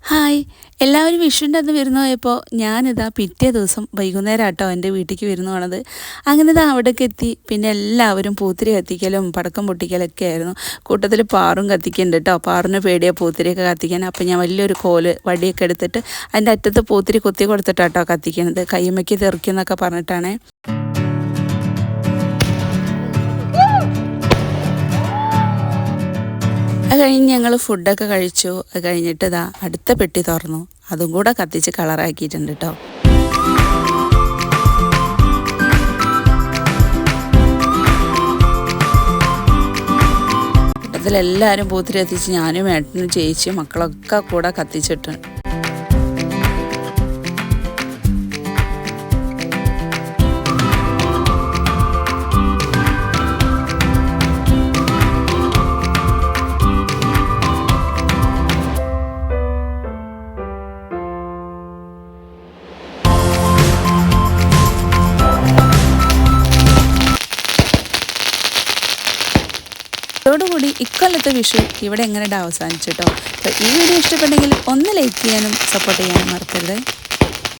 Hi എല്ലാവരും വിഷുവിൻ്റെ അന്ന് വിരുന്ന് പോയപ്പോൾ ഞാനിതാ പിറ്റേ ദിവസം വൈകുന്നേരം ആട്ടോ എൻ്റെ വീട്ടിലേക്ക് വിരുന്ന് പോണത്. അങ്ങനെ ഇതാ അവിടേക്ക് എത്തി. പിന്നെ എല്ലാവരും പൂത്തിരി കത്തിക്കലും പടക്കം പൊട്ടിക്കലൊക്കെ ആയിരുന്നു. കൂട്ടത്തിൽ പാറും കത്തിക്കുന്നുണ്ട് കേട്ടോ. പാറിന് പേടിയാണ് പൂത്തിരിയൊക്കെ കത്തിക്കാൻ. അപ്പോൾ ഞാൻ വലിയൊരു കോല് വടിയൊക്കെ എടുത്തിട്ട് അതിൻ്റെ അറ്റത്ത് പൂത്തിരി കുത്തി കൊടുത്തിട്ടാട്ടോ കത്തിക്കുന്നത്. കയ്യുമ്മയ്ക്ക് തെറിക്കുന്നൊക്കെ പറഞ്ഞിട്ടാണേ. അത് കഴിഞ്ഞ് ഞങ്ങൾ ഫുഡൊക്കെ കഴിച്ചു. അത് കഴിഞ്ഞിട്ട് ഇതാ അടുത്ത പെട്ടി തുറന്നു. അതും കൂടെ കത്തിച്ച് കളറാക്കിയിട്ടുണ്ട് കേട്ടോ. കൂട്ടത്തിലെല്ലാവരും പൂത്തിരി കത്തിച്ച് ഞാനും ഏട്ടനും ചേച്ചിയും മക്കളൊക്കെ കൂടെ കത്തിച്ചിട്ടുണ്ട്. അതോടുകൂടി ഇക്കൊല്ലത്തെ വിഷു ഇവിടെ എങ്ങനെ അവസാനിച്ചു കേട്ടോ. അപ്പോൾ ഈ വീഡിയോ ഇഷ്ടപ്പെട്ടെങ്കിൽ ഒന്ന് ലൈക്ക് ചെയ്യാനും സപ്പോർട്ട് ചെയ്യാനും മറക്കരുത്.